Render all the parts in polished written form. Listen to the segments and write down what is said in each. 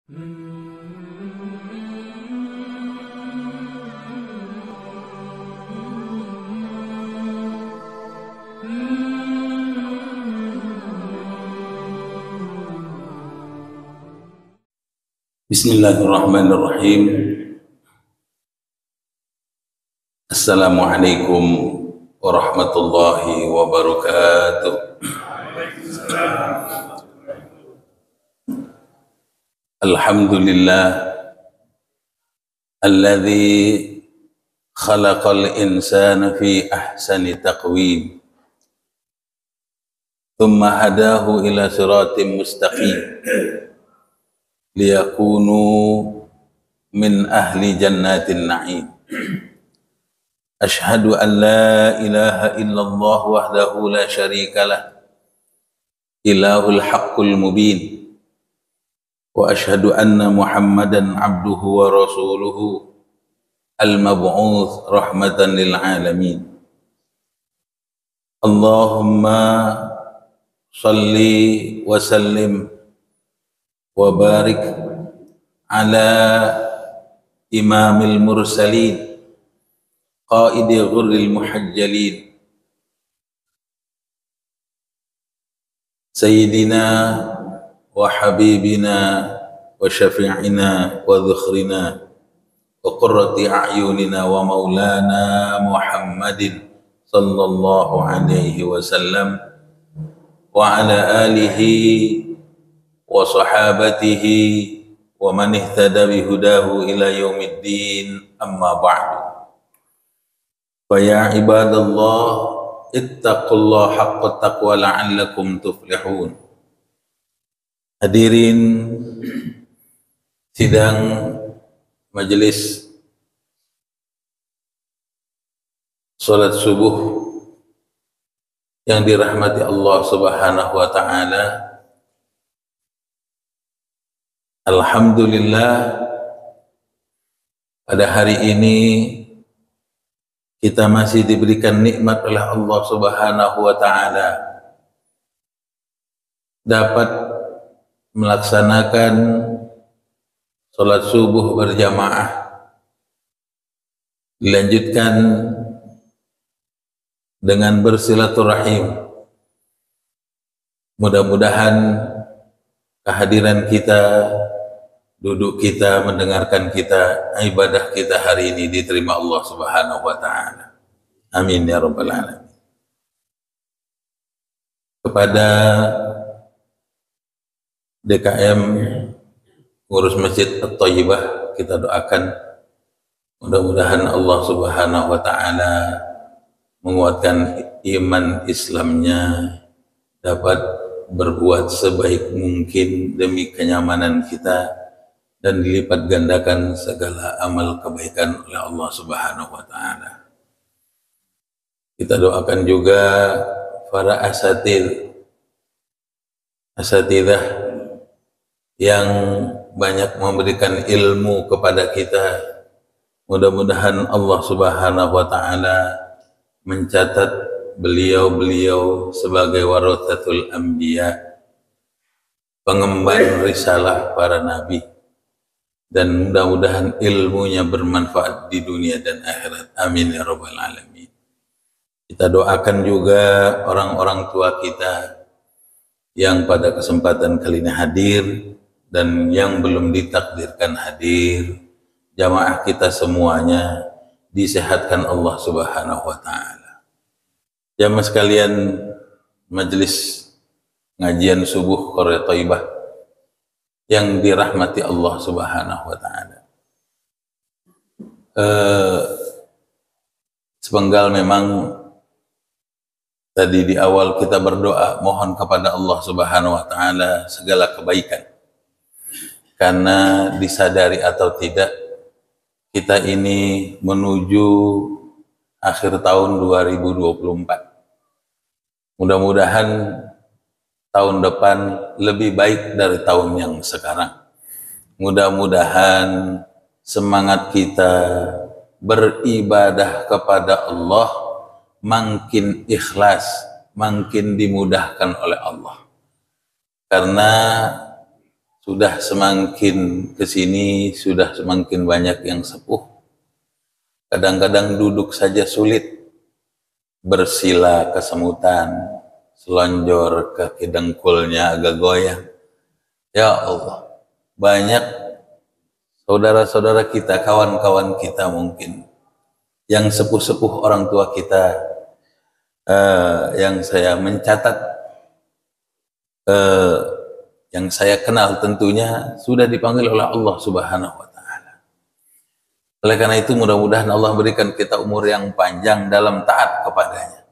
Bismillahirrahmanirrahim. Assalamualaikum warahmatullahi wabarakatuh. Alhamdulillah alladzi khalaqal insana fi ahsani taqwim thumma hadahu ila siratim mustaqim liyakunu min ahli jannatin na'im. Ashhadu an la ilaha illallah wahdahu la syarikalah ilahul haqqul mubin wa ashhadu anna muhammadan abduhu wa rasuluhu al-mab'uth rahmatan lil alamin. Allahumma salli wa sallim wa barik ala imamil mursalin qaidi ghurril muhajjalin sayyidina wa habibina wa syafi'ina wa dhukhrina wa qurrati a'yunina wa maulana Muhammadin sallallahu alaihi wasallam wa ala alihi wa sahabatihi wa man ihtada bihudahu ila yaumiddin, amma ba'du. Fa ya ibadallah ittaqullaha haqqa taqwa la'allakum tuflihun. Hadirin sidang majelis salat subuh yang dirahmati Allah Subhanahu wa taala. Alhamdulillah, pada hari ini kita masih diberikan nikmat oleh Allah Subhanahu wa taala dapat melaksanakan sholat subuh berjamaah, dilanjutkan dengan bersilaturahim. Mudah-mudahan kehadiran kita, duduk kita, mendengarkan kita, ibadah kita hari ini diterima Allah Subhanahu wa taala. Amin ya rabbal alamin. Kepada DKM ngurus Masjid At-Thayyibah, kita doakan mudah-mudahan Allah Subhanahu wa taala menguatkan iman Islamnya, dapat berbuat sebaik mungkin demi kenyamanan kita, dan dilipat gandakan segala amal kebaikan oleh Allah Subhanahu wa taala. Kita doakan juga para asatidzah yang banyak memberikan ilmu kepada kita. Mudah-mudahan Allah Subhanahu wa taala mencatat beliau-beliau sebagai warathatul anbiya, pengemban risalah para nabi, dan mudah-mudahan ilmunya bermanfaat di dunia dan akhirat. Amin ya rabbal alamin. Kita doakan juga orang-orang tua kita yang pada kesempatan kali ini hadir dan yang belum ditakdirkan hadir. Jamaah kita semuanya disehatkan Allah Subhanahu wa taala. Jamaah sekalian, majelis ngajian subuh Qaryah Thayyibah yang dirahmati Allah Subhanahu wa taala. Sepenggal memang tadi di awal kita berdoa mohon kepada Allah Subhanahu wa taala segala kebaikan. Karena disadari atau tidak, kita ini menuju akhir tahun 2024. Mudah-mudahan tahun depan lebih baik dari tahun yang sekarang. Mudah-mudahan semangat kita beribadah kepada Allah makin ikhlas, makin dimudahkan oleh Allah. Karena sudah semakin kesini, sudah semakin banyak yang sepuh. Kadang-kadang duduk saja sulit, bersila kesemutan, selonjor kaki dengkulnya agak goyang. Ya Allah, banyak saudara-saudara kita, kawan-kawan kita mungkin, yang sepuh-sepuh orang tua kita, yang saya mencatat, yang saya kenal tentunya sudah dipanggil oleh Allah Subhanahu wa Ta'ala. Oleh karena itu, mudah-mudahan Allah berikan kita umur yang panjang dalam taat kepadanya.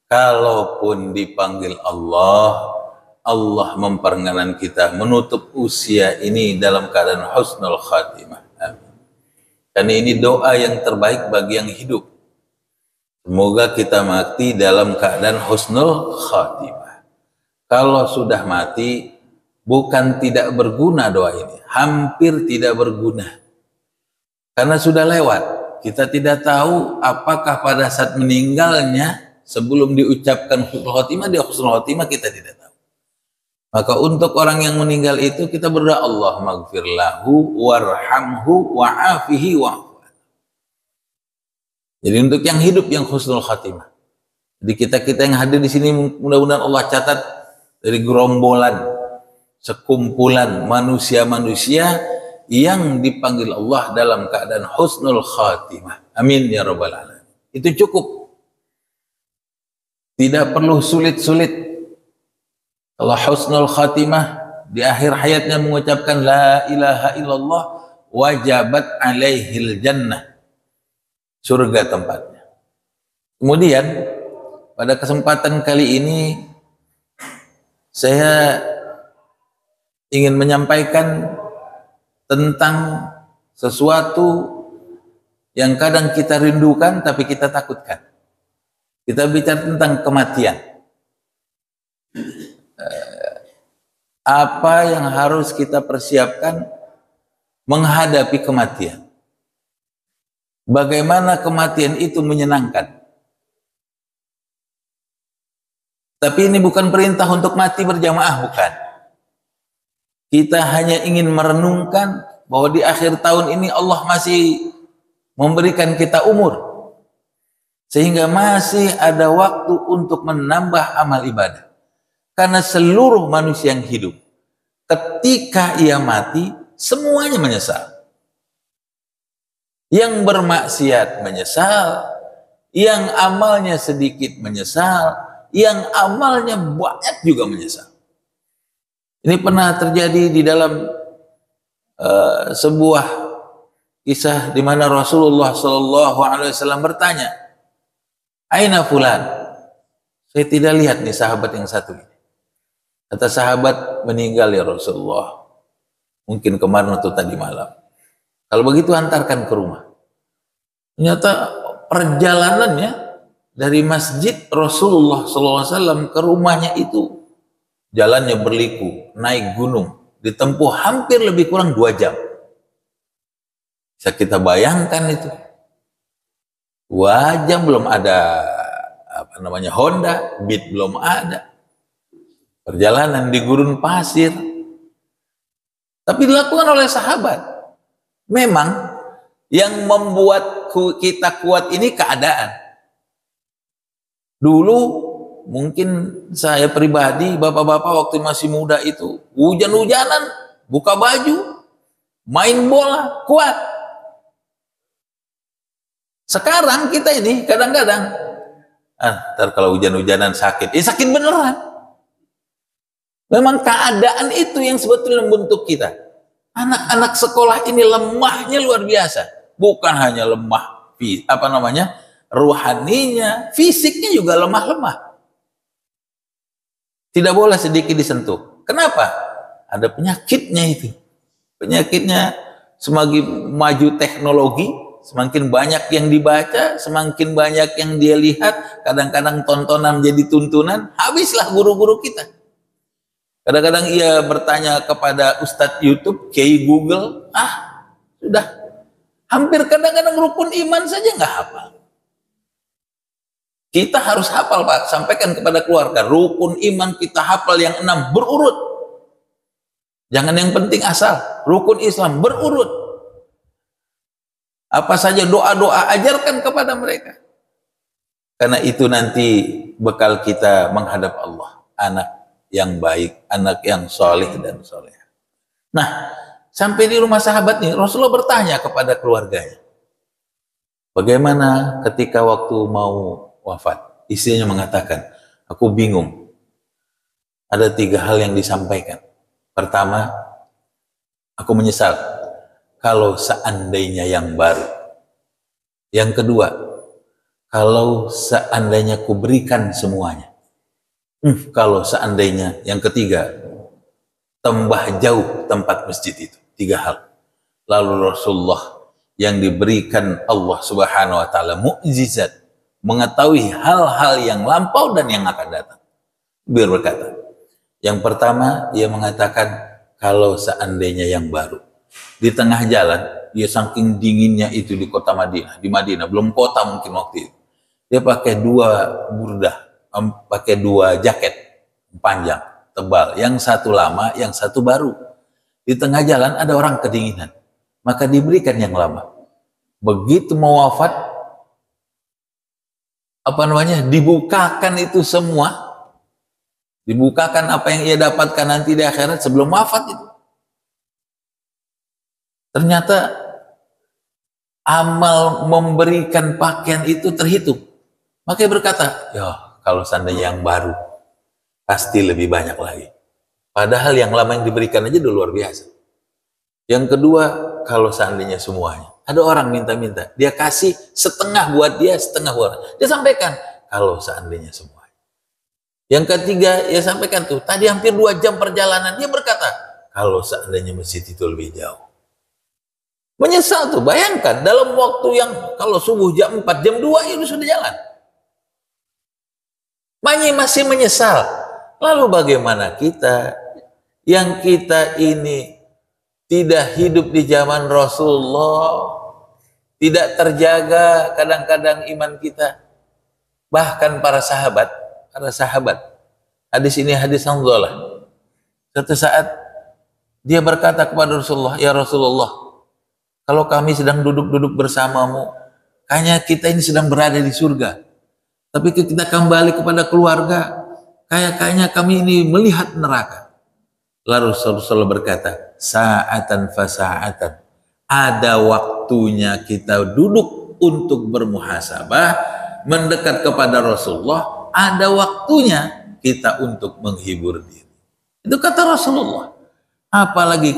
Kalaupun dipanggil Allah, Allah memperkenankan kita menutup usia ini dalam keadaan husnul khatimah. Amin. Karena ini doa yang terbaik bagi yang hidup. Semoga kita mati dalam keadaan husnul khatimah. Kalau sudah mati, bukan tidak berguna doa ini, hampir tidak berguna. Karena sudah lewat. Kita tidak tahu apakah pada saat meninggalnya, sebelum diucapkan husnul khatimah, dia husnul khatimah, kita tidak tahu. Maka untuk orang yang meninggal itu kita berdoa, Allah maghfir lahu warhamhu wa'afihi wa'fu. Jadi untuk yang hidup yang husnul khatimah. Jadi kita yang hadir di sini mudah-mudahan Allah catat dari gerombolan, sekumpulan manusia-manusia yang dipanggil Allah dalam keadaan husnul khatimah. Amin ya rabbal alamin. Itu cukup. Tidak perlu sulit-sulit. Kalau husnul khatimah di akhir hayatnya mengucapkan la ilaha illallah, wajabat alaihil jannah. Surga tempatnya. Kemudian pada kesempatan kali ini saya ingin menyampaikan tentang sesuatu yang kadang kita rindukan tapi kita takutkan. Kita bicara tentang kematian. Apa yang harus kita persiapkan menghadapi kematian? Bagaimana kematian itu menyenangkan? Tapi ini bukan perintah untuk mati berjamaah, bukan. Kita hanya ingin merenungkan bahwa di akhir tahun ini Allah masih memberikan kita umur, sehingga masih ada waktu untuk menambah amal ibadah. Karena seluruh manusia yang hidup, ketika ia mati, semuanya menyesal. Yang bermaksiat menyesal, yang amalnya sedikit menyesal, yang amalnya banyak juga menyesal. Ini pernah terjadi di dalam sebuah kisah di mana Rasulullah SAW bertanya, "Aina fulan?" Saya tidak lihat nih sahabat yang satu ini. Kata sahabat, "Meninggal ya Rasulullah. Mungkin kemarin atau tadi malam." Kalau begitu antarkan ke rumah. Ternyata perjalanannya dari masjid Rasulullah SAW ke rumahnya itu jalannya berliku, naik gunung, ditempuh hampir lebih kurang 2 jam. Bisa kita bayangkan itu. 2 jam belum ada Honda, Beat belum ada. Perjalanan di gurun pasir. Tapi dilakukan oleh sahabat. Memang yang membuat kita kuat ini keadaan. Dulu mungkin saya pribadi, bapak-bapak waktu masih muda itu, hujan-hujanan, buka baju, main bola, kuat. Sekarang kita ini kadang-kadang, ntar kalau hujan-hujanan sakit, sakit beneran. Memang keadaan itu yang sebetulnya membentuk kita. Anak-anak sekolah ini lemahnya luar biasa. Bukan hanya lemah, ruhaninya, fisiknya juga lemah-lemah. Tidak boleh sedikit disentuh. Kenapa? Ada penyakitnya itu. Penyakitnya semakin maju teknologi, semakin banyak yang dibaca, semakin banyak yang dia lihat, kadang-kadang tontonan menjadi tuntunan, habislah guru-guru kita. Kadang-kadang ia bertanya kepada Ustadz YouTube, Kiai Google, sudah. Hampir kadang-kadang rukun iman saja nggak hafal. Kita harus hafal, Pak. Sampaikan kepada keluarga, rukun iman kita hafal yang 6 berurut. Jangan yang penting asal. Rukun Islam berurut. Apa saja doa-doa ajarkan kepada mereka. Karena itu nanti bekal kita menghadap Allah. Anak yang baik, anak yang soleh dan soleh. Nah, sampai di rumah sahabat nih, Rasulullah bertanya kepada keluarganya. Bagaimana ketika waktu mau wafat? Istrinya mengatakan, aku bingung. Ada 3 hal yang disampaikan. Pertama, aku menyesal kalau seandainya yang baru. Yang kedua, kalau seandainya ku berikan semuanya. Kalau seandainya. Yang ketiga, tambah jauh tempat masjid itu. 3 hal. Lalu Rasulullah yang diberikan Allah Subhanahu wa taala mukjizat, mengetahui hal-hal yang lampau dan yang akan datang. Beliau berkata, yang pertama dia mengatakan kalau seandainya yang baru. Di tengah jalan, dia saking dinginnya itu di kota Madinah, di Madinah, belum kota mungkin waktu itu. Dia pakai 2 burdah, pakai 2 jaket panjang, tebal, yang satu lama, yang satu baru. Di tengah jalan ada orang kedinginan, maka diberikan yang lama. Begitu mau wafat, dibukakan itu semua, dibukakan apa yang ia dapatkan nanti di akhirat sebelum wafat itu. Ternyata amal memberikan pakaian itu terhitung. Makanya berkata, ya kalau seandainya yang baru, pasti lebih banyak lagi. Padahal yang lama yang diberikan aja udah luar biasa. Yang kedua, kalau seandainya semuanya. Ada orang minta-minta, dia kasih setengah buat dia, setengah buat dia. Dia sampaikan, kalau seandainya semuanya. Yang ketiga, dia sampaikan tuh, tadi hampir 2 jam perjalanan, dia berkata, kalau seandainya masjid itu lebih jauh. Menyesal tuh, bayangkan, dalam waktu yang, kalau subuh jam 4, jam 2, itu sudah jalan. Masih menyesal. Lalu bagaimana kita, yang kita ini tidak hidup di zaman Rasulullah, tidak terjaga kadang-kadang iman kita. Bahkan para sahabat, hadis ini hadis Hanzalah. Suatu saat dia berkata kepada Rasulullah, ya Rasulullah, kalau kami sedang duduk-duduk bersamamu, kayaknya kita ini sedang berada di surga. Tapi kita kembali kepada keluarga, kayaknya kami ini melihat neraka. Lalu Rasulullah berkata, sa'atan fasa'atan. Ada waktunya kita duduk untuk bermuhasabah, mendekat kepada Rasulullah. Ada waktunya kita untuk menghibur diri. Itu kata Rasulullah. Apalagi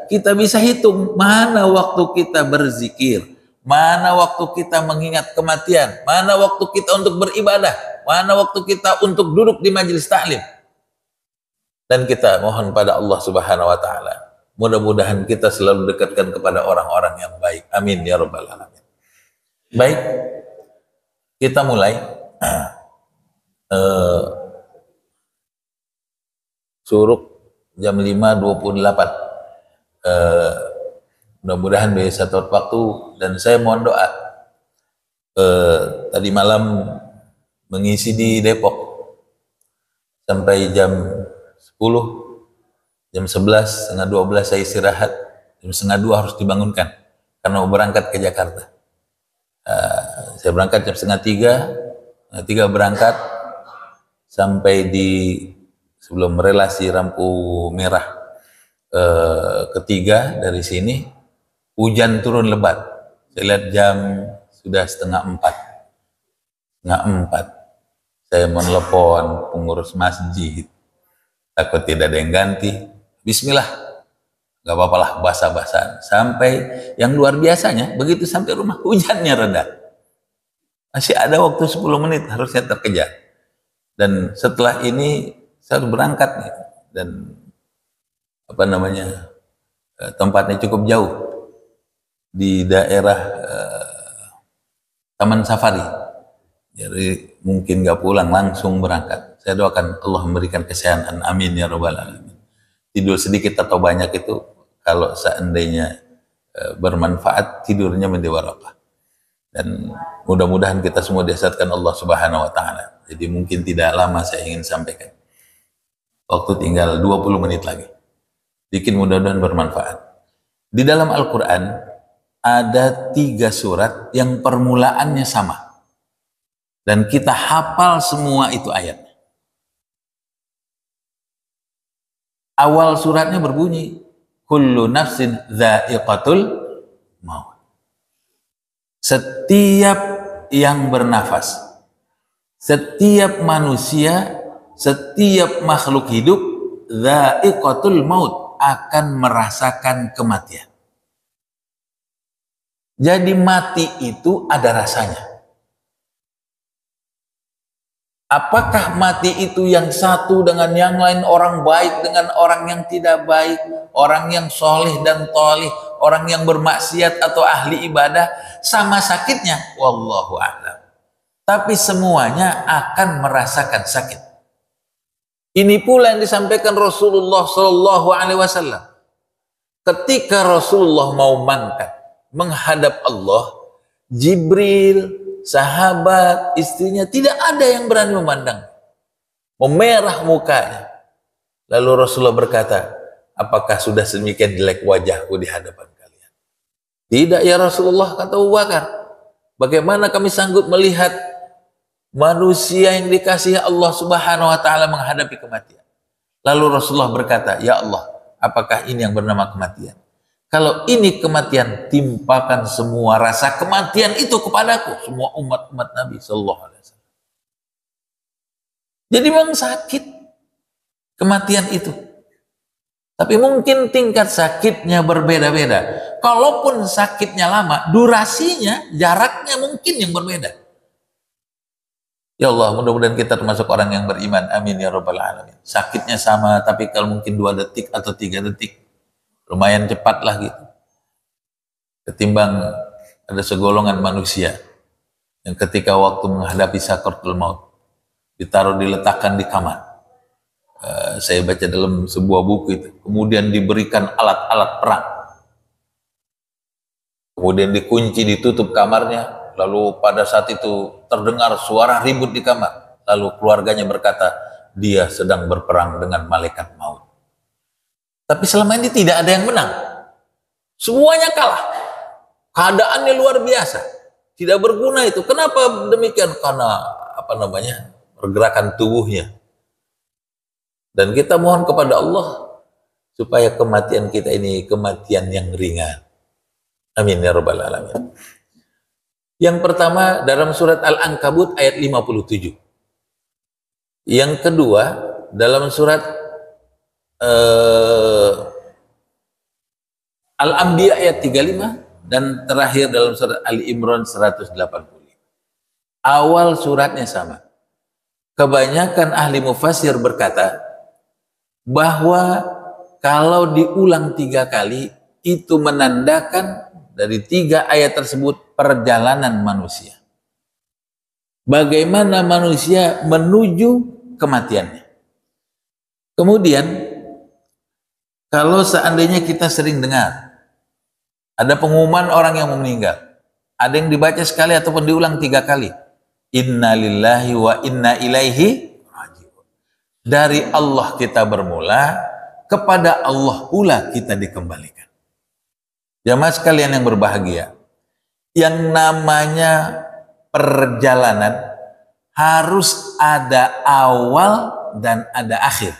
kita bisa hitung mana waktu kita berzikir, mana waktu kita mengingat kematian, mana waktu kita untuk beribadah, mana waktu kita untuk duduk di majelis taklim. Dan kita mohon pada Allah Subhanahu wa taala, mudah-mudahan kita selalu dekatkan kepada orang-orang yang baik. Amin ya rabbal alamin. Baik, kita mulai suruk jam 5.28. Mudah-mudahan bisa tepat waktu, dan saya mohon doa. Tadi malam mengisi di Depok sampai jam 10, jam 11, setengah 12 saya istirahat, jam setengah 2 harus dibangunkan karena mau berangkat ke Jakarta. Saya berangkat jam setengah 3 berangkat sampai di sebelum relasi lampu merah ketiga dari sini, hujan turun lebat. Saya lihat jam sudah setengah 4. Saya menelepon pengurus masjid, takut tidak ada yang ganti. Bismillah, gak apa-apa lah, basah-basahan. Sampai yang luar biasanya, begitu sampai rumah hujannya reda. Masih ada waktu 10 menit harusnya terkejar. Dan setelah ini saya harus berangkat nih. Dan tempatnya cukup jauh di daerah Taman Safari. Jadi mungkin gak pulang, langsung berangkat. Saya doakan Allah memberikan kesehatan, amin ya rabbal alamin. Tidur sedikit atau banyak itu kalau seandainya bermanfaat, tidurnya menjadi barakah. Dan mudah-mudahan kita semua dihasratkan Allah Subhanahu wa taala. Jadi mungkin tidak lama saya ingin sampaikan. Waktu tinggal 20 menit lagi. Dikit mudah-mudahan bermanfaat. Di dalam Al-Quran ada 3 surat yang permulaannya sama. Dan kita hafal semua itu ayatnya. Awal suratnya berbunyi, kullu nafsin dha'iqatul maut. Setiap yang bernafas, setiap manusia, setiap makhluk hidup, dha'iqatul maut, akan merasakan kematian. Jadi mati itu ada rasanya. Apakah mati itu yang satu dengan yang lain, orang baik dengan orang yang tidak baik, orang yang soleh dan toleh, orang yang bermaksiat atau ahli ibadah, sama sakitnya? Wallahu a'lam. Tapi semuanya akan merasakan sakit. Ini pula yang disampaikan Rasulullah Shallallahu Alaihi Wasallam. Ketika Rasulullah mau mangkat menghadap Allah, Jibril, sahabat, istrinya, tidak ada yang berani memandang. Memerah mukanya. Lalu Rasulullah berkata, apakah sudah sedemikian jelek wajahku di hadapan kalian? Tidak ya Rasulullah, kata Abu Bakar. Bagaimana kami sanggup melihat manusia yang dikasihi Allah Subhanahu wa taala menghadapi kematian? Lalu Rasulullah berkata, ya Allah, apakah ini yang bernama kematian? Kalau ini kematian, timpakan semua rasa kematian itu kepadaku, semua umat-umat Nabi Sallallahu Alaihi Wasallam. Jadi memang sakit kematian itu. Tapi mungkin tingkat sakitnya berbeda-beda. Kalaupun sakitnya lama, durasinya, jaraknya mungkin yang berbeda. Ya Allah, mudah-mudahan kita termasuk orang yang beriman. Amin ya rabbal alamin. Sakitnya sama, tapi kalau mungkin 2 detik atau 3 detik, lumayan cepat lah gitu. Ketimbang ada segolongan manusia yang ketika waktu menghadapi sakaratul maut, ditaruh, diletakkan di kamar. Saya baca dalam sebuah buku itu. Kemudian diberikan alat-alat perang. Kemudian dikunci, ditutup kamarnya. Lalu pada saat itu terdengar suara ribut di kamar. Lalu keluarganya berkata, dia sedang berperang dengan malaikat maut. Tapi selama ini tidak ada yang menang. Semuanya kalah. Keadaannya luar biasa. Tidak berguna itu. Kenapa demikian? Karena pergerakan tubuhnya. Dan kita mohon kepada Allah supaya kematian kita ini kematian yang ringan. Amin ya rabbal alamin. Yang pertama dalam surat Al-Ankabut ayat 57. Yang kedua dalam surat Al-Anbiya ayat 35, dan terakhir dalam surat Ali Imran 185. Awal suratnya sama. Kebanyakan ahli mufassir berkata bahwa kalau diulang 3 kali itu menandakan dari 3 ayat tersebut perjalanan manusia. Bagaimana manusia menuju kematiannya. Kemudian kalau seandainya kita sering dengar ada pengumuman orang yang meninggal, ada yang dibaca sekali ataupun diulang 3 kali. Inna lillahi wa inna ilaihi raji'un. Dari Allah kita bermula, kepada Allah pula kita dikembalikan. Jamaah sekalian yang berbahagia, yang namanya perjalanan harus ada awal dan ada akhir.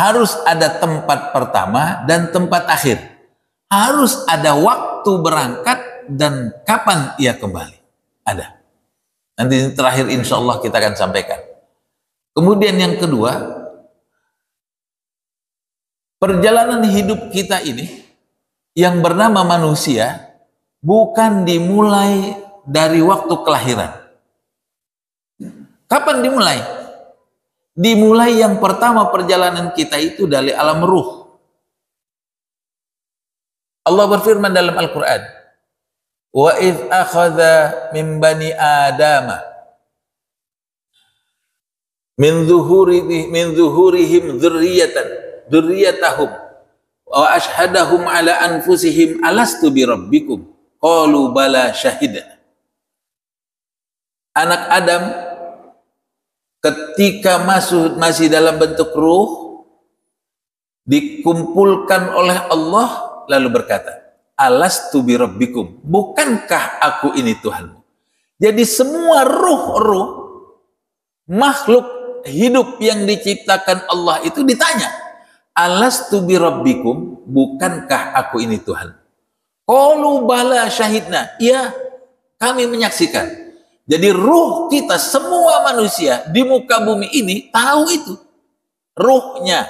Harus ada tempat pertama dan tempat akhir. Harus ada waktu berangkat dan kapan ia kembali. Ada. Nanti terakhir insya Allah kita akan sampaikan. Kemudian yang kedua, perjalanan hidup kita ini yang bernama manusia bukan dimulai dari waktu kelahiran. Kapan dimulai? Dimulai yang pertama perjalanan kita itu dari alam ruh. Allah berfirman dalam Al-Quran, wa idh akhadha min bani adama min zuhurihim dzurriyyatahum wa ashhadahum ala anfusihim alastu bi rabbikum qalu bala syahidna. Anak Adam ketika masih dalam bentuk ruh dikumpulkan oleh Allah lalu berkata, alastu bi rabbikum, bukankah aku ini Tuhanmu? Jadi semua ruh-ruh makhluk hidup yang diciptakan Allah itu ditanya, alastu bi rabbikum, bukankah aku ini Tuhan? Qalu bala syahidna, ya kami menyaksikan. Jadi ruh kita semua manusia di muka bumi ini tahu itu ruhnya.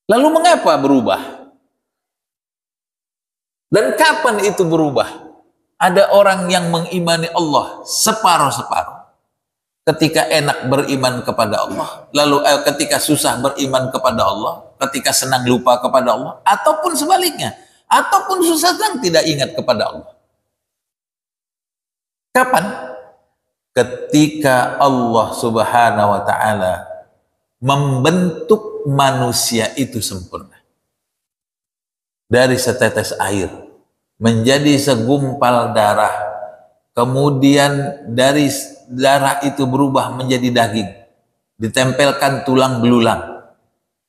Lalu mengapa berubah? Dan kapan itu berubah? Ada orang yang mengimani Allah separuh-separuh. Ketika enak beriman kepada Allah, lalu ketika susah beriman kepada Allah, ketika senang lupa kepada Allah, ataupun sebaliknya, ataupun susah senang tidak ingat kepada Allah. Kapan? Ketika Allah Subhanahu wa ta'ala membentuk manusia itu sempurna. Dari setetes air menjadi segumpal darah, kemudian dari darah itu berubah menjadi daging, ditempelkan tulang belulang,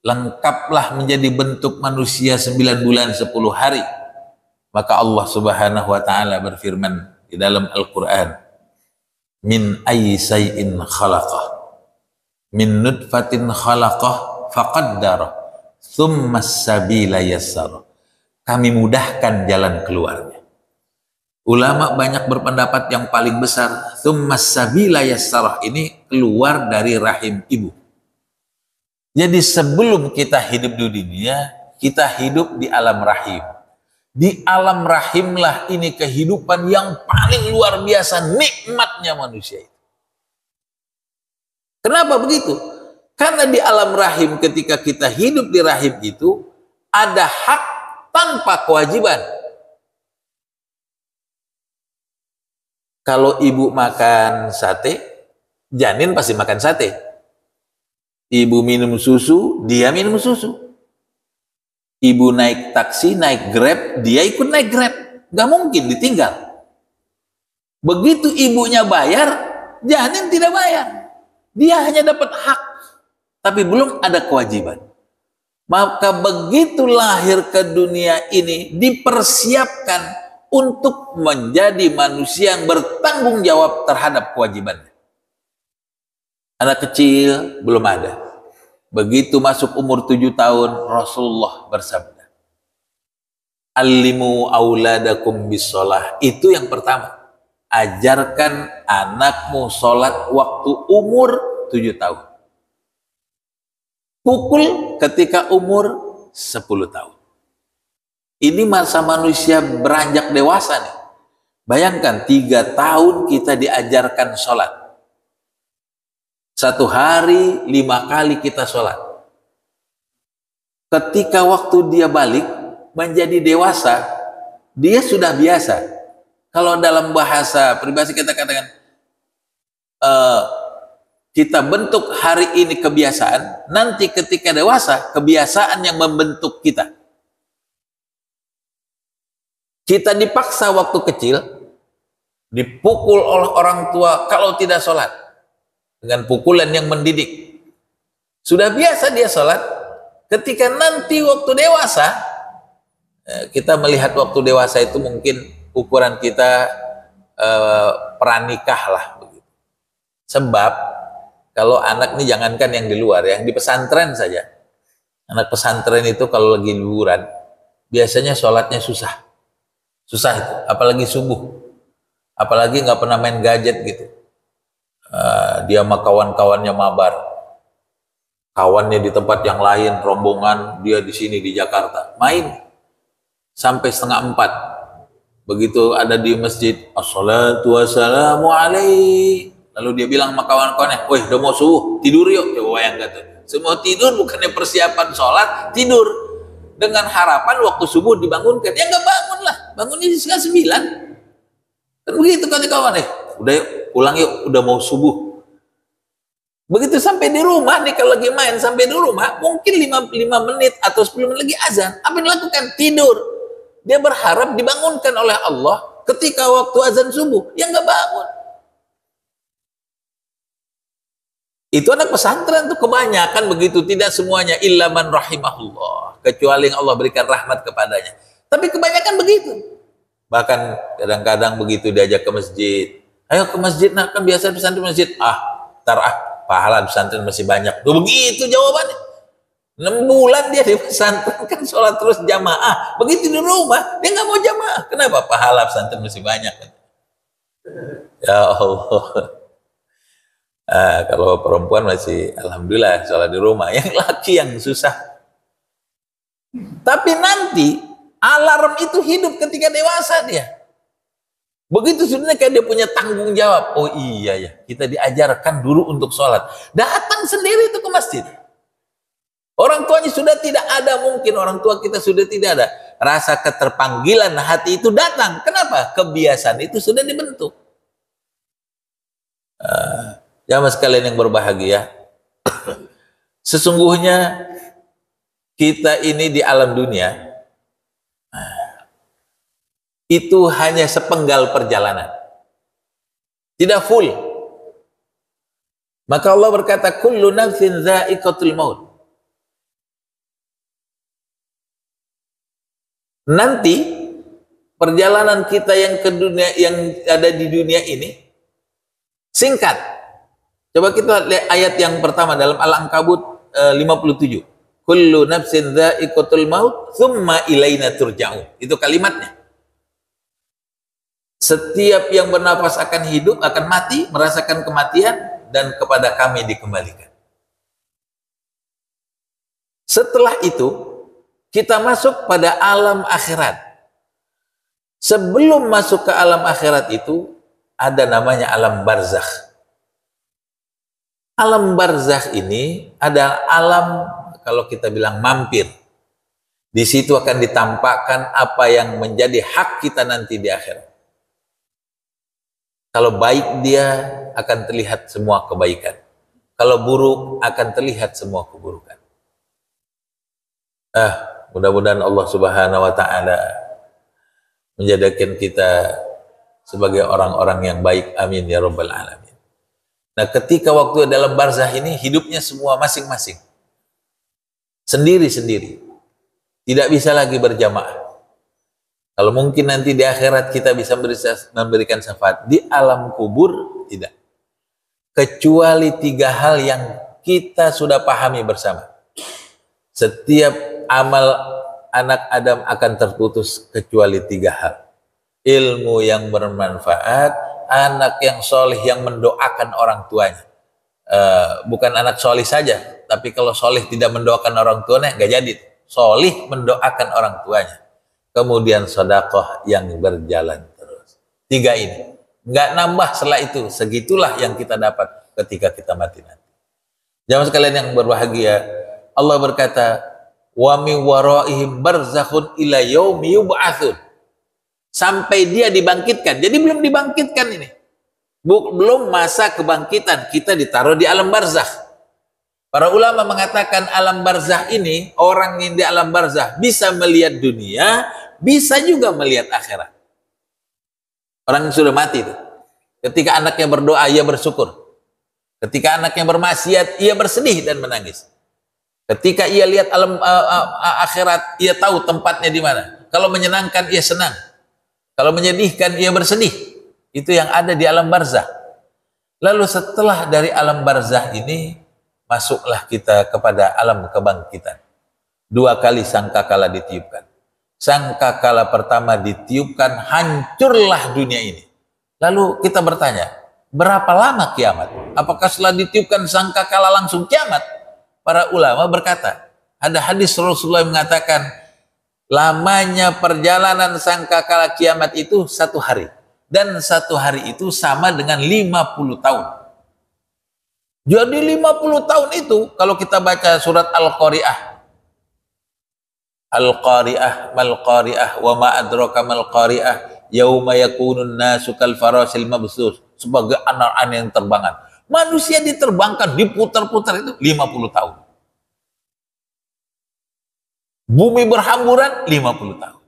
lengkaplah menjadi bentuk manusia 9 bulan 10 hari. Maka Allah Subhanahu wa ta'ala berfirman di dalam Al-Quran, min ayyi shay'in khalaqah, min nutfatin khalaqah faqaddara thumma as-sabila yassara. Kami mudahkan jalan keluarnya. Ulama banyak berpendapat yang paling besar thumma as-sabila yassara ini keluar dari rahim ibu. Jadi sebelum kita hidup di dunia, kita hidup di alam rahim. Di alam rahimlah ini kehidupan yang paling luar biasa nikmatnya manusia itu. Kenapa begitu? Karena di alam rahim ketika kita hidup di rahim itu ada hak tanpa kewajiban. Kalau ibu makan sate, janin pasti makan sate. Ibu minum susu, dia minum susu. Ibu naik taksi, naik Grab, dia ikut naik Grab. Gak mungkin ditinggal. Begitu ibunya bayar, janin tidak bayar. Dia hanya dapat hak, tapi belum ada kewajiban. Maka begitu lahir ke dunia ini, dipersiapkan untuk menjadi manusia yang bertanggung jawab terhadap kewajibannya. Anak kecil belum ada. Begitu masuk umur 7 tahun, Rasulullah bersabda, Allimu auladakum bisolah. Itu yang pertama. Ajarkan anakmu sholat waktu umur 7 tahun. Pukul ketika umur 10 tahun. Ini masa manusia beranjak dewasa nih. Bayangkan 3 tahun kita diajarkan sholat. 1 hari 5 kali kita sholat. Ketika waktu dia balik menjadi dewasa, dia sudah biasa. Kalau dalam bahasa pribadi kita katakan, kita bentuk hari ini kebiasaan, nanti ketika dewasa kebiasaan yang membentuk kita. Kita dipaksa waktu kecil, dipukul oleh orang tua kalau tidak sholat. Dengan pukulan yang mendidik. Sudah biasa dia sholat. Ketika nanti waktu dewasa, kita melihat waktu dewasa itu mungkin ukuran kita pranikah lah. Begitu. Sebab kalau anak ini jangankan yang di luar, yang di pesantren saja. Anak pesantren itu kalau lagi liburan, biasanya sholatnya susah. Susah itu, apalagi subuh. Apalagi nggak pernah main gadget gitu. Dia sama kawan-kawannya mabar, kawannya di tempat yang lain, rombongan, dia di sini di Jakarta, main sampai 3:30. Begitu ada di masjid, assalatu wassalamu alaihi, lalu dia bilang sama kawan-kawannya, weh udah mau subuh, tidur yuk. Coba bayangkan tuh, semua tidur, bukannya persiapan sholat, tidur dengan harapan waktu subuh dibangunkan. Ya nggak bangun lah, bangunnya di setengah 9. Dan begitu kata kawan, udah yuk pulang yuk, udah mau subuh. Begitu sampai di rumah nih, kalau lagi main sampai di rumah mungkin 5 menit atau 10 menit lagi azan, apa yang dilakukan? Tidur. Dia berharap dibangunkan oleh Allah ketika waktu azan subuh, yang nggak bangun. Itu anak pesantren tuh kebanyakan begitu, tidak semuanya, illa man rahimahullah, kecuali yang Allah berikan rahmat kepadanya. Tapi kebanyakan begitu. Bahkan kadang-kadang begitu diajak ke masjid, ayo ke masjid, nak kan biasa pesantren masjid, pahala pesantren masih banyak. Tuh begitu jawabannya. 6 bulan dia di pesantren kan sholat terus jamaah, begitu di rumah dia nggak mau jamaah. Kenapa? Pahala pesantren masih banyak. Ya Allah. Kalau perempuan masih alhamdulillah sholat di rumah, yang laki yang susah. Tapi nanti alarm itu hidup ketika dewasa dia. Begitu sebenarnya kayak dia punya tanggung jawab. Oh iya ya, kita diajarkan dulu untuk sholat. Datang sendiri itu ke masjid. Orang tuanya sudah tidak ada, mungkin orang tua kita sudah tidak ada. Rasa keterpanggilan hati itu datang. Kenapa? Kebiasaan itu sudah dibentuk. Jamaah sekalian yang berbahagia, sesungguhnya kita ini di alam dunia itu hanya sepenggal perjalanan, tidak full. Maka Allah berkata, kullu nafsin dha'iqatul maut. Nanti perjalanan kita yang ke dunia, yang ada di dunia ini singkat. Coba kita lihat ayat yang pertama dalam Al-Ankabut 57. Kullu nafsin dha'iqatul maut tsumma ilaina turja'un. Itu kalimatnya. Setiap yang bernafas akan hidup, akan mati, merasakan kematian, dan kepada kami dikembalikan. Setelah itu kita masuk pada alam akhirat. Sebelum masuk ke alam akhirat itu ada namanya alam barzakh. Alam barzakh ini adalah alam, kalau kita bilang mampir. Di situ akan ditampakkan apa yang menjadi hak kita nanti di akhirat. Kalau baik dia akan terlihat semua kebaikan. Kalau buruk akan terlihat semua keburukan. Mudah-mudahan Allah Subhanahu wa taala menjadikan kita sebagai orang-orang yang baik. Amin ya rabbal alamin. Nah, ketika waktu dalam barzah ini hidupnya semua masing-masing, sendiri-sendiri, tidak bisa lagi berjamaah. Kalau mungkin nanti di akhirat kita bisa memberikan syafaat, di alam kubur tidak. Kecuali 3 hal yang kita sudah pahami bersama. Setiap amal anak Adam akan terputus kecuali 3 hal. Ilmu yang bermanfaat, anak yang solih yang mendoakan orang tuanya. Bukan anak solih saja, tapi kalau solih tidak mendoakan orang tuanya, nggak jadi. Solih mendoakan orang tuanya. Kemudian sedekah yang berjalan terus. 3 ini. Nggak nambah setelah itu. Segitulah yang kita dapat ketika kita mati nanti. Jamaah sekalian yang berbahagia, Allah berkata, wa mi waraihim barzakhun ila yaumi yub'atsun. Sampai dia dibangkitkan. Jadi belum dibangkitkan ini. Belum masa kebangkitan. Kita ditaruh di alam barzakh. Para ulama mengatakan alam barzakh ini, orang yang di alam barzakh bisa melihat dunia, bisa juga melihat akhirat. Orang yang sudah mati itu. Ketika anaknya berdoa, ia bersyukur. Ketika anaknya bermaksiat, ia bersedih dan menangis. Ketika ia lihat alam akhirat, ia tahu tempatnya di mana. Kalau menyenangkan, ia senang. Kalau menyedihkan, ia bersedih. Itu yang ada di alam barzakh. Lalu setelah dari alam barzakh ini, masuklah kita kepada alam kebangkitan. 2 kali sangkakala ditiupkan. Sangkakala pertama ditiupkan, hancurlah dunia ini. Lalu kita bertanya, berapa lama kiamat? Apakah setelah ditiupkan sangkakala langsung kiamat? Para ulama berkata, ada hadis Rasulullah yang mengatakan, lamanya perjalanan sangkakala kiamat itu 1 hari. Dan 1 hari itu sama dengan 50 tahun. Jadi 50 tahun itu, kalau kita baca surat Al-Qari'ah. Al-Qari'ah, mal-Qari'ah, wa ma adraka mal-Qari'ah, yauma yakunun nasu kal farasil mabsus. Sebagai anak-anak yang terbangan. Manusia diterbangkan, diputar-putar itu 50 tahun. Bumi berhamburan 50 tahun.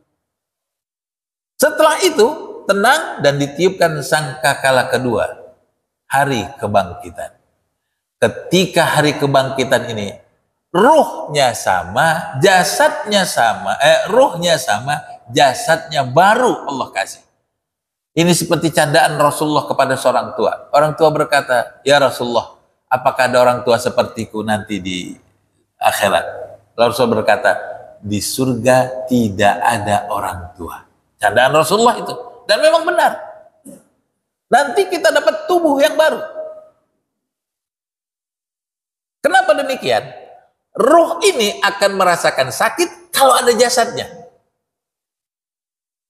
Setelah itu tenang dan ditiupkan sangkakala kedua, hari kebangkitan. ketika hari kebangkitan ini, ruhnya sama, jasadnya sama, ruhnya sama, jasadnya baru Allah kasih. Ini seperti candaan Rasulullah kepada seorang tua. Orang tua berkata, ya Rasulullah, apakah ada orang tua sepertiku nanti di akhirat? Lalu Rasulullah berkata, di surga tidak ada orang tua. Candaan Rasulullah itu. Dan memang benar. Nanti kita dapat tubuh yang baru. Kenapa demikian? Ruh ini akan merasakan sakit kalau ada jasadnya.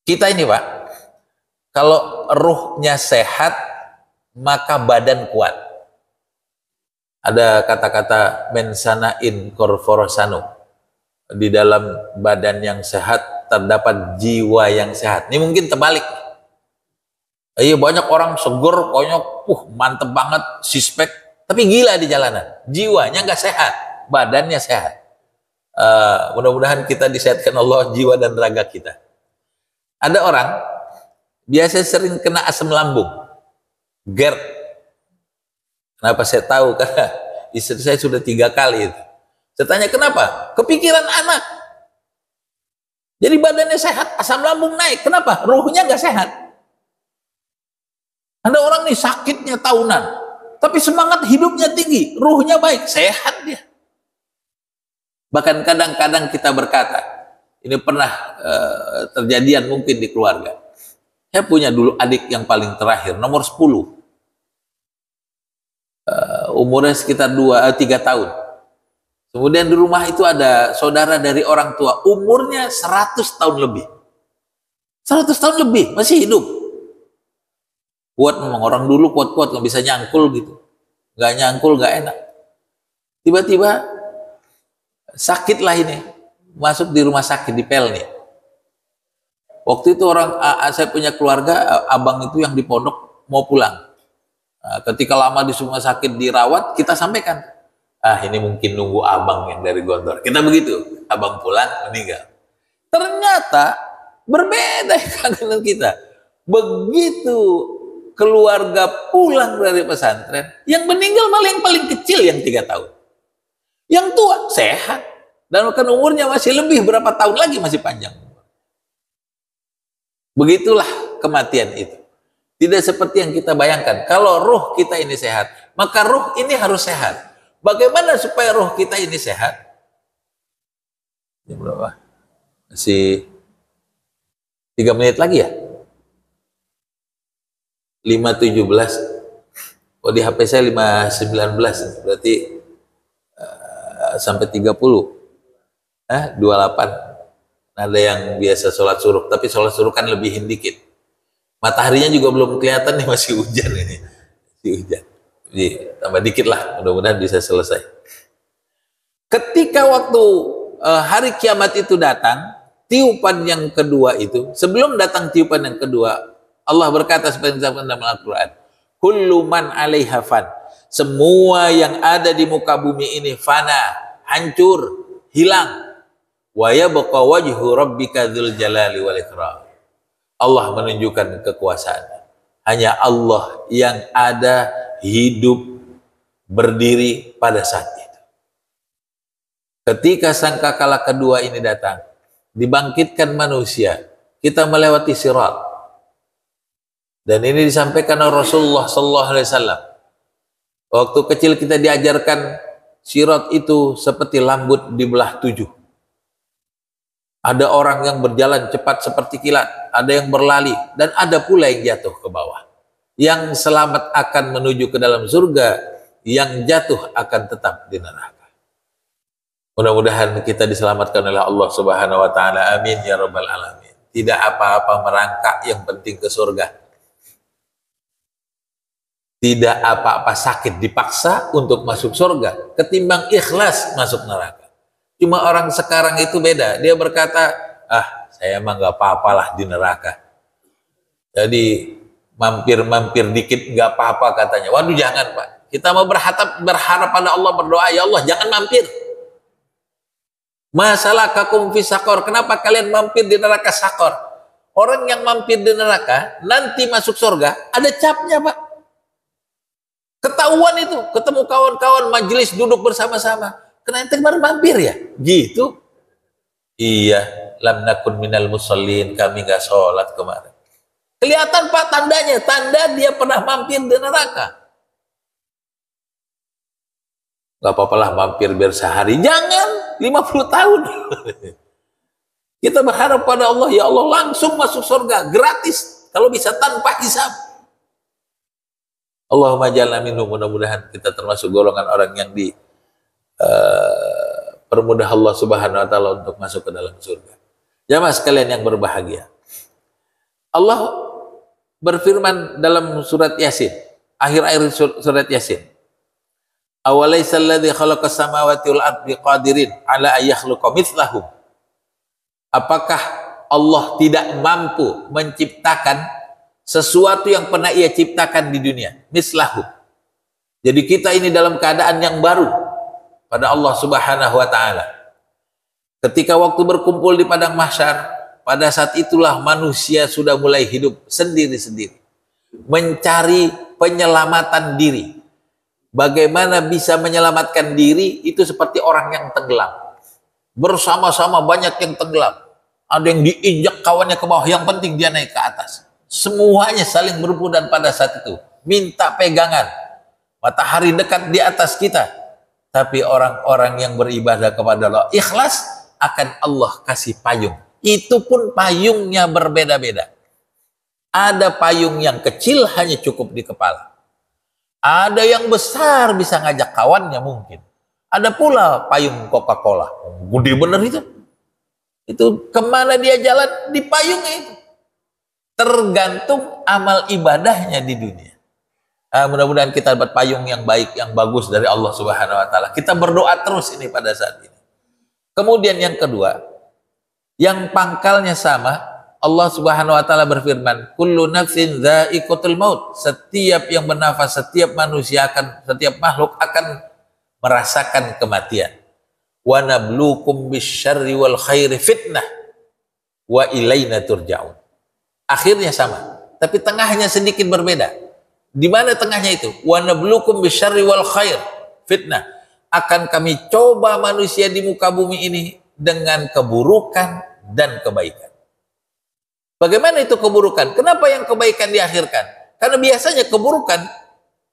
Kita ini Pak, kalau ruhnya sehat, maka badan kuat. Ada kata-kata mensana in corpore sano. Di dalam badan yang sehat, terdapat jiwa yang sehat. Ini mungkin terbalik. Iya, banyak orang seger, konyol, mantep banget, sispek, tapi gila di jalanan. Jiwanya nggak sehat, badannya sehat. Mudah-mudahan kita disehatkan Allah jiwa dan raga kita. Ada orang biasa sering kena asam lambung, GERD. Kenapa saya tahu? Karena istri saya sudah 3 kali itu. Saya tanya kenapa? Kepikiran anak. Jadi badannya sehat, asam lambung naik. Kenapa? Ruhnya nggak sehat. Ada orang nih sakitnya tahunan, tapi semangat hidupnya tinggi, ruhnya baik, sehat dia. Bahkan kadang-kadang kita berkata, ini pernah terjadian mungkin di keluarga. Saya punya dulu adik yang paling terakhir, nomor 10. Umurnya sekitar 3 tahun. Kemudian di rumah itu ada saudara dari orang tua, umurnya 100 tahun lebih. 100 tahun lebih, masih hidup. Kuat memang, orang dulu kuat-kuat, nggak bisa nyangkul gitu. Nggak nyangkul, nggak enak. Tiba-tiba sakitlah ini. Masuk di rumah sakit di Pelni. Waktu itu saya punya keluarga, abang itu yang di pondok mau pulang. Nah, ketika lama di rumah sakit dirawat, kita sampaikan, ini mungkin nunggu abang yang dari Gontor. Kita begitu, abang pulang meninggal. Ternyata berbeda dengan kita. Begitu keluarga pulang dari pesantren, yang meninggal malah yang paling kecil yang 3 tahun. Yang tua sehat. Dan kan umurnya masih lebih, berapa tahun lagi masih panjang. Begitulah kematian itu. Tidak seperti yang kita bayangkan. Kalau ruh kita ini sehat, maka ruh ini harus sehat. Bagaimana supaya ruh kita ini sehat? Jam berapa? Masih 3 menit lagi ya? 5.17. Oh, di HP saya 5.19. Berarti sampai 30. 28. Ada yang biasa sholat suruh, tapi sholat suruh kan lebihin dikit. Mataharinya juga belum kelihatan nih, masih hujan ini. Masih hujan. Jadi tambah dikit lah, mudah-mudahan bisa selesai. Ketika waktu hari kiamat itu datang, tiupan yang kedua itu, sebelum datang tiupan yang kedua, Allah berkata seperti dalam Al-Quran, kullu man 'alaiha fan. Semua yang ada di muka bumi ini fana, hancur, hilang. Wa yabqa wajhu rabbika dzul jalali wal ikram. Allah menunjukkan kekuasaannya. Hanya Allah yang ada, hidup, berdiri pada saat itu. Ketika sangkakala kedua ini datang, dibangkitkan manusia, kita melewati sirat. Dan ini disampaikan oleh Rasulullah sallallahu alaihi wasallam. Waktu kecil kita diajarkan sirat itu seperti lambut dibelah 7. Ada orang yang berjalan cepat seperti kilat, ada yang berlari, dan ada pula yang jatuh ke bawah. Yang selamat akan menuju ke dalam surga, yang jatuh akan tetap di neraka. Mudah-mudahan kita diselamatkan oleh Allah Subhanahu wa taala. Amin ya rabbal alamin. Tidak apa-apa merangkak, yang penting ke surga. Tidak apa-apa sakit dipaksa untuk masuk surga, ketimbang ikhlas masuk neraka. Cuma orang sekarang itu beda. Dia berkata, saya emang gak apa-apalah di neraka. Jadi mampir-mampir dikit gak apa-apa katanya. Waduh, jangan Pak. Kita mau berharap pada Allah, berdoa, ya Allah jangan mampir. Masalah kakum fi sakor. Kenapa kalian mampir di neraka sakor? Orang yang mampir di neraka nanti masuk surga ada capnya Pak. Ketahuan itu, ketemu kawan-kawan majelis duduk bersama-sama. Kena ente kemarin mampir ya? Gitu. Iya, lam nakun minal musallin, kami nggak sholat kemarin. Kelihatan Pak tandanya, tanda dia pernah mampir di neraka. Gak apa-apa lah mampir biar sehari, jangan 50 tahun. Kita berharap pada Allah, ya Allah langsung masuk surga, gratis, kalau bisa tanpa hisab. Allahumma ja'alna minhum, mudah-mudahan kita termasuk golongan orang yang di permudah Allah Subhanahu wa taala untuk masuk ke dalam surga. Jamaah sekalian yang berbahagia. Allah berfirman dalam surat Yasin, akhir-akhir surat Yasin. Awalaysa alladzi khalaqas samawati wal ardi qadirin ala ay yakhluqa mithlahum. Apakah Allah tidak mampu menciptakan sesuatu yang pernah Ia ciptakan di dunia? Mislahu. Jadi kita ini dalam keadaan yang baru pada Allah Subhanahu wa taala. Ketika waktu berkumpul di padang mahsyar, pada saat itulah manusia sudah mulai hidup sendiri-sendiri, mencari penyelamatan diri. Bagaimana bisa menyelamatkan diri itu seperti orang yang tenggelam. Bersama-sama banyak yang tenggelam. Ada yang diinjak kawannya ke bawah, yang penting dia naik ke atas. Semuanya saling berebut dan pada saat itu minta pegangan. Matahari dekat di atas kita. Tapi orang-orang yang beribadah kepada Allah ikhlas, akan Allah kasih payung. Itu pun payungnya berbeda-beda. Ada payung yang kecil hanya cukup di kepala. Ada yang besar bisa ngajak kawannya mungkin. Ada pula payung Coca-Cola. Gede bener itu. Itu kemana dia jalan di payungnya itu. Tergantung amal ibadahnya di dunia. Mudah-mudahan kita dapat payung yang baik, yang bagus dari Allah Subhanahu wa taala. Kita berdoa terus ini pada saat ini. Kemudian yang kedua, yang pangkalnya sama, Allah Subhanahu wa taala berfirman, kullu nafsin dha'iqatul maut. Setiap yang bernafas, setiap manusia setiap makhluk akan merasakan kematian. Wa nabluukum bisyarri wal khairi fitnah wa ilaina turja'un. Akhirnya sama, tapi tengahnya sedikit berbeda. Di mana tengahnya itu? Wa nabluukum bisyarri wal khair fitnah. Akan kami coba manusia di muka bumi ini dengan keburukan dan kebaikan. Bagaimana itu keburukan? Kenapa yang kebaikan diakhirkan? Karena biasanya keburukan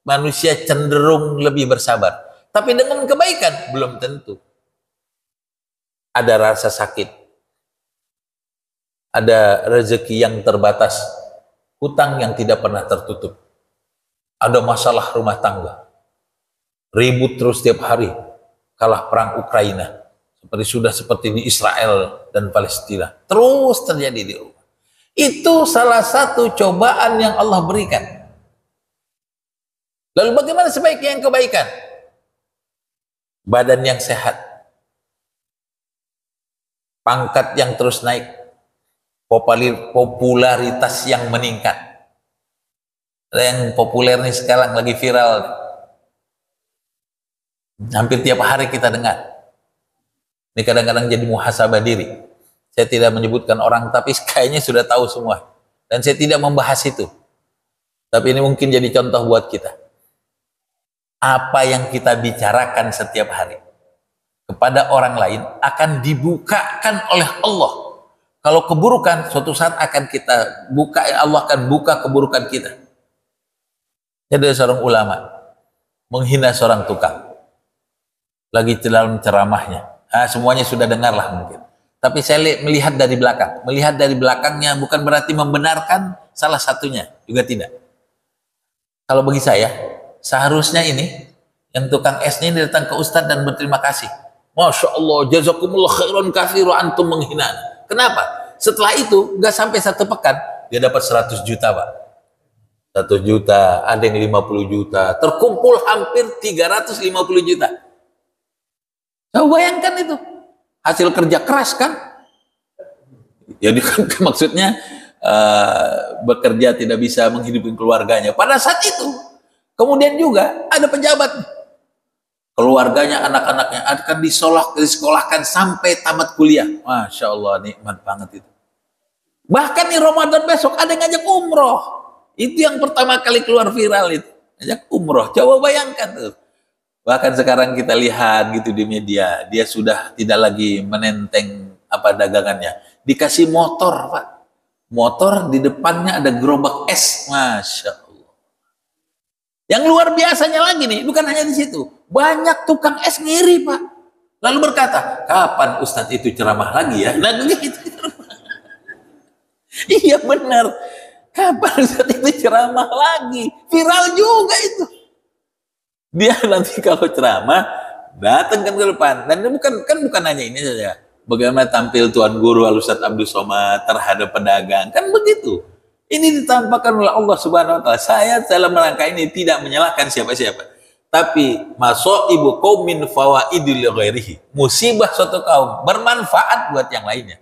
manusia cenderung lebih bersabar. Tapi dengan kebaikan belum tentu. Ada rasa sakit. Ada rezeki yang terbatas. Hutang yang tidak pernah tertutup. Ada masalah rumah tangga. Ribut terus setiap hari. Kalah perang Ukraina. Seperti di Israel dan Palestina. Terus terjadi di rumah. Itu salah satu cobaan yang Allah berikan. Lalu bagaimana sebaiknya yang kebaikan? Badan yang sehat. Pangkat yang terus naik. Popularitas yang meningkat. Yang populer nih sekarang lagi viral. Hampir tiap hari kita dengar. Ini kadang-kadang jadi muhasabah diri. Saya tidak menyebutkan orang, tapi kayaknya sudah tahu semua. Dan saya tidak membahas itu. Tapi ini mungkin jadi contoh buat kita. Apa yang kita bicarakan setiap hari kepada orang lain akan dibukakan oleh Allah. Kalau keburukan, suatu saat akan kita buka, Allah akan buka keburukan kita. Ada seorang ulama menghina seorang tukang. Lagi dalam ceramahnya. Semuanya sudah dengar lah mungkin. Tapi saya melihat dari belakang. Melihat dari belakangnya bukan berarti membenarkan salah satunya. Juga tidak. Kalau bagi saya, seharusnya ini, yang tukang esnya ini datang ke Ustadz dan berterima kasih. Masya Allah, jazakumullah khairan katsiran antum menghina. Kenapa? Setelah itu, nggak sampai 1 pekan, dia dapat 100 juta Pak. 1 juta, ada yang 50 juta. Terkumpul hampir 350 juta. Coba bayangkan itu. Hasil kerja keras kan? Jadi kan maksudnya bekerja tidak bisa menghidupi keluarganya. Pada saat itu, kemudian juga ada pejabat. Keluarganya, anak-anaknya akan disekolahkan sampai tamat kuliah. Masya Allah, nikmat banget itu. Bahkan di Ramadan besok ada yang ngajak umroh. Itu yang pertama kali keluar viral itu. Ajak umroh. Coba bayangkan tuh. Bahkan sekarang kita lihat gitu di media, dia sudah tidak lagi menenteng apa dagangannya. Dikasih motor, Pak. Motor di depannya ada gerobak es. Masya Allah. Yang luar biasanya lagi nih, bukan hanya di situ. Banyak tukang es ngiri, Pak. Lalu berkata, kapan Ustadz itu ceramah lagi ya? Nah, gitu. Iya benar. Kapan Ustadz itu ceramah lagi? Viral juga itu. Dia nanti kalau ceramah datang kan ke depan, dan ini bukan hanya ini saja. Bagaimana tampil Tuan Guru Al-Ustadz Abdul Somad terhadap pedagang, kan begitu. Ini ditampakkan oleh Allah Subhanahu Wa Taala. Saya dalam rangka ini tidak menyalahkan siapa-siapa, tapi masaibu qaumin fawaidil ghairihi. Musibah suatu kaum bermanfaat buat yang lainnya.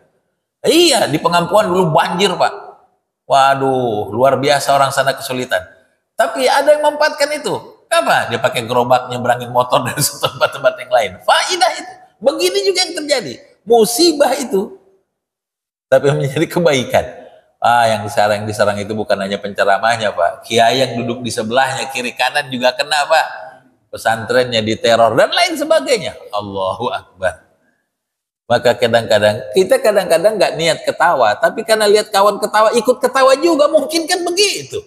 Iya, di Pengampuan dulu banjir, Pak. Waduh, luar biasa orang sana kesulitan. Tapi ada yang memanfaatkan itu. Apa? Dia pakai gerobak nyebrangin motor dari satu tempat-tempat yang lain. Faidah itu. Begini juga yang terjadi. Musibah itu. Tapi menjadi kebaikan. Yang diserang itu bukan hanya penceramahnya, Pak. Kiai yang duduk di sebelahnya, kiri kanan juga kena, Pak. Pesantrennya diteror dan lain sebagainya. Allahu Akbar. Maka kita kadang-kadang nggak niat ketawa, tapi karena lihat kawan ketawa, ikut ketawa juga. Mungkin kan begitu.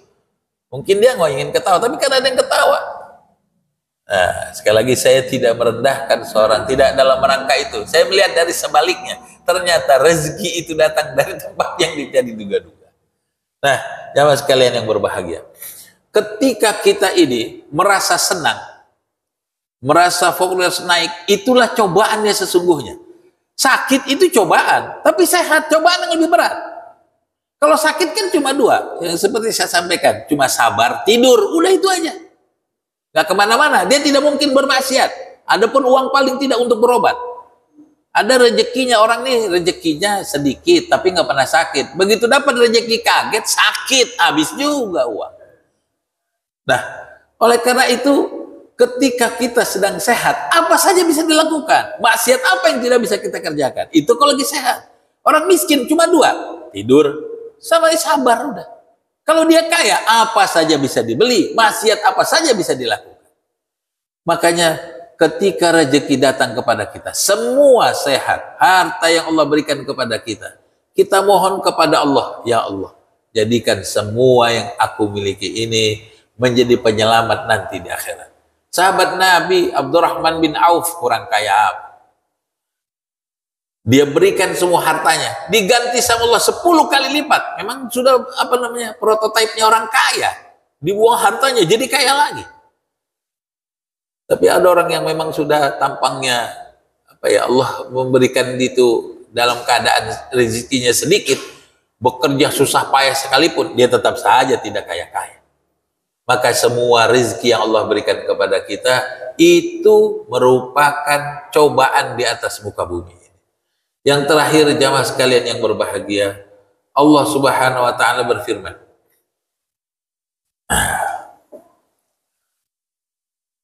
Mungkin dia nggak ingin ketawa, tapi karena ada yang ketawa. Nah, sekali lagi saya tidak merendahkan seorang, tidak dalam rangka itu. Saya melihat dari sebaliknya. Ternyata rezeki itu datang dari tempat yang tidak diduga-duga. Nah, jamaah sekalian yang berbahagia. Ketika kita ini merasa senang, merasa fokus naik, itulah cobaannya sesungguhnya. Sakit itu cobaan, tapi sehat cobaan yang lebih berat. Kalau sakit kan cuma dua, yang seperti saya sampaikan, cuma sabar, tidur, udah itu aja. Gak kemana-mana, dia tidak mungkin bermaksiat. Adapun uang paling tidak untuk berobat. Ada rezekinya, orang nih rezekinya sedikit, tapi nggak pernah sakit. Begitu dapat rezeki kaget, sakit, habis juga uang. Nah, oleh karena itu, ketika kita sedang sehat, apa saja bisa dilakukan. Maksiat apa yang tidak bisa kita kerjakan? Itu kalau lagi sehat. Orang miskin cuma dua, tidur sama sabar udah. Kalau dia kaya, apa saja bisa dibeli, maksiat apa saja bisa dilakukan. Makanya ketika rezeki datang kepada kita, semua sehat, harta yang Allah berikan kepada kita, kita mohon kepada Allah, ya Allah, jadikan semua yang aku miliki ini menjadi penyelamat nanti di akhirat. Sahabat Nabi Abdurrahman bin Auf kurang kaya apa? Dia berikan semua hartanya, diganti sama Allah 10 kali lipat. Memang sudah prototipenya orang kaya. Dibuang hartanya jadi kaya lagi. Tapi ada orang yang memang sudah tampangnya Allah memberikan itu dalam keadaan rezekinya sedikit, bekerja susah payah sekalipun, dia tetap saja tidak kaya-kaya. Maka semua rezeki yang Allah berikan kepada kita itu merupakan cobaan di atas muka bumi. Yang terakhir, jamaah sekalian yang berbahagia, Allah Subhanahu wa taala berfirman,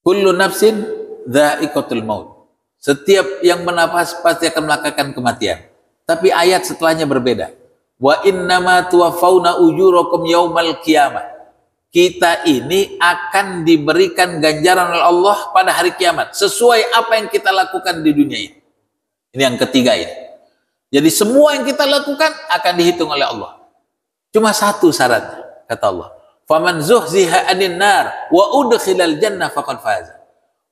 kullu nafsin dha'iqatul maut. Setiap yang bernafas pasti akan melakukan kematian. Tapi ayat setelahnya berbeda. Wa innama tuwaffawna ujurakum yaumal qiyamah. Kita ini akan diberikan ganjaran oleh Allah pada hari kiamat sesuai apa yang kita lakukan di dunia ini. Ini yang ketiga ini. Jadi semua yang kita lakukan akan dihitung oleh Allah. Cuma satu syaratnya, kata Allah. Faman zuhziha 'anil nar wa udkhilal jannah faqad faza.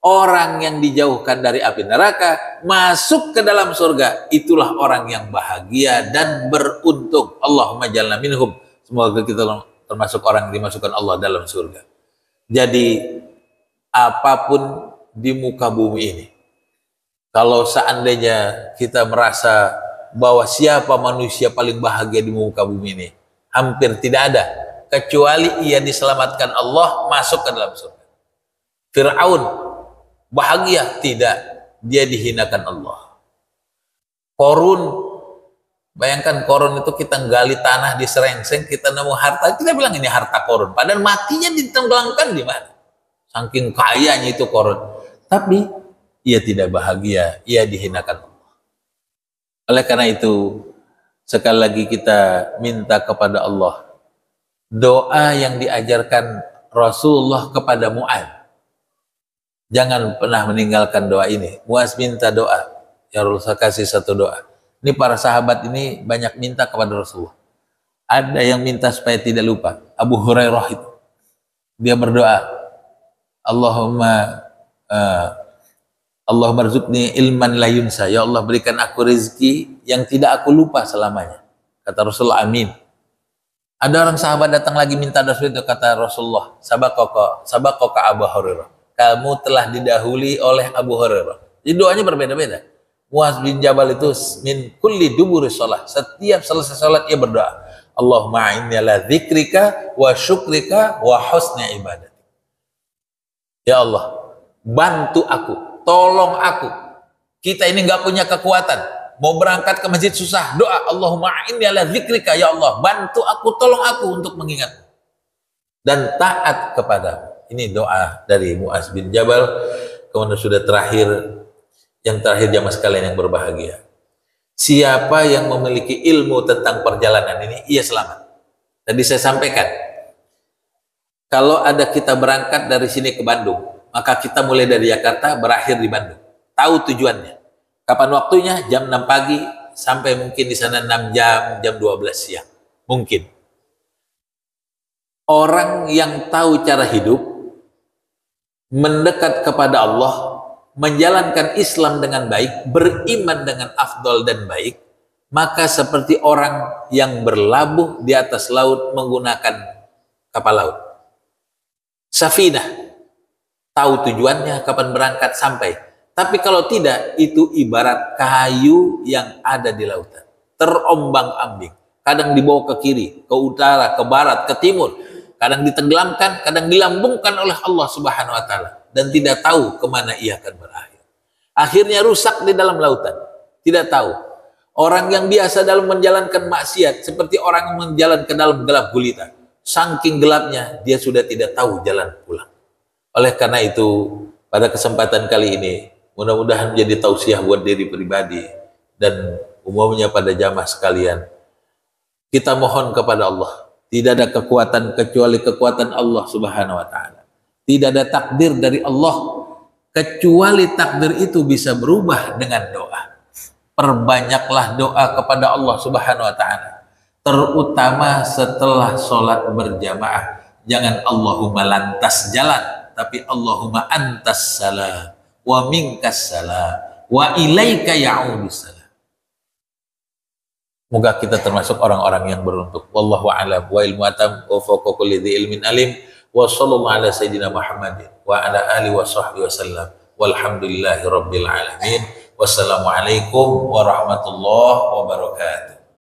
Orang yang dijauhkan dari api neraka masuk ke dalam surga, itulah orang yang bahagia dan beruntung. Allahumma jalna minhum. Semoga kita termasuk orang yang dimasukkan Allah dalam surga. Jadi apapun di muka bumi ini, kalau seandainya kita merasa bahwa siapa manusia paling bahagia di muka bumi ini, hampir tidak ada, kecuali ia diselamatkan Allah masuk ke dalam surga. Fir'aun bahagia? Tidak, dia dihinakan Allah. Korun, bayangkan Korun itu kita gali tanah di Serengseng, kita nemu harta, kita bilang ini harta Korun, padahal matinya ditenggelamkan di mana? Saking kayanya itu Korun. Tapi ia tidak bahagia, ia dihinakan Allah. Oleh karena itu, sekali lagi kita minta kepada Allah doa yang diajarkan Rasulullah kepada Mu'adz. Jangan pernah meninggalkan doa ini. Mu'adz minta doa. Ya Rasulullah, kasih satu doa. Ini para sahabat ini banyak minta kepada Rasulullah. Ada yang minta supaya tidak lupa. Abu Hurairah itu, dia berdoa, Allahumma rzuqni ilman la yunsa. Ya Allah, berikan aku rezeki yang tidak aku lupa selamanya. Kata Rasulullah, amin. Ada orang sahabat datang lagi minta doa itu, kata Rasulullah, sabaqaka Abu Hurairah. Kamu telah didahului oleh Abu Hurairah. Jadi doanya berbeda-beda. Mu'adz bin Jabal itu min kulli duburi shalah. Setiap selesai salat ia berdoa, Allahumma a'inni ala dzikrika wa syukrika wa husni ibadat. Ya Allah, bantu aku, tolong aku. Kita ini nggak punya kekuatan. Mau berangkat ke masjid susah. Doa, Allahumma a'inni ala dzikrika. Ya Allah, bantu aku, tolong aku untuk mengingatmu. Dan taat kepadamu. Ini doa dari Mu'adz bin Jabal. Kemudian sudah terakhir, yang terakhir jamaah sekalian yang berbahagia. Siapa yang memiliki ilmu tentang perjalanan ini, ia selamat. Tadi saya sampaikan, kalau ada kita berangkat dari sini ke Bandung, maka kita mulai dari Jakarta, berakhir di Bandung. Tahu tujuannya. Kapan waktunya? Jam 6 pagi, sampai mungkin di sana 6 jam, jam 12 siang. Mungkin. Orang yang tahu cara hidup, mendekat kepada Allah, menjalankan Islam dengan baik, beriman dengan afdal dan baik, maka seperti orang yang berlabuh di atas laut menggunakan kapal laut. Safinah, tahu tujuannya, kapan berangkat, sampai. Tapi kalau tidak, itu ibarat kayu yang ada di lautan, terombang-ambing, kadang dibawa ke kiri, ke utara, ke barat, ke timur, kadang ditenggelamkan, kadang dilambungkan oleh Allah Subhanahu wa Ta'ala, dan tidak tahu kemana ia akan berakhir. Akhirnya rusak di dalam lautan, tidak tahu. Orang yang biasa dalam menjalankan maksiat seperti orang yang menjalan ke dalam gelap gulita. Saking gelapnya, dia sudah tidak tahu jalan pulang. Oleh karena itu, pada kesempatan kali ini, mudah-mudahan menjadi tausiah buat diri pribadi dan umumnya pada jamaah sekalian. Kita mohon kepada Allah. Tidak ada kekuatan kecuali kekuatan Allah Subhanahu wa Ta'ala. Tidak ada takdir dari Allah kecuali takdir itu bisa berubah dengan doa. Perbanyaklah doa kepada Allah Subhanahu wa Ta'ala, terutama setelah sholat berjamaah. Jangan Allahumma lantas jalan, tapi Allahumma antas salam wa minkas salam wa ilaika ya'udus salam. Moga kita termasuk orang-orang yang beruntung. Wallahu a'lam wa ilmu atam wa fawqa kulli dzi ilmin alim. Wa sallallahu ala sayyidina Muhammadin wa ala alihi wa sahbihi wasallam. Walhamdulillahi rabbil alamin. Wassalamualaikum warahmatullahi wabarakatuh.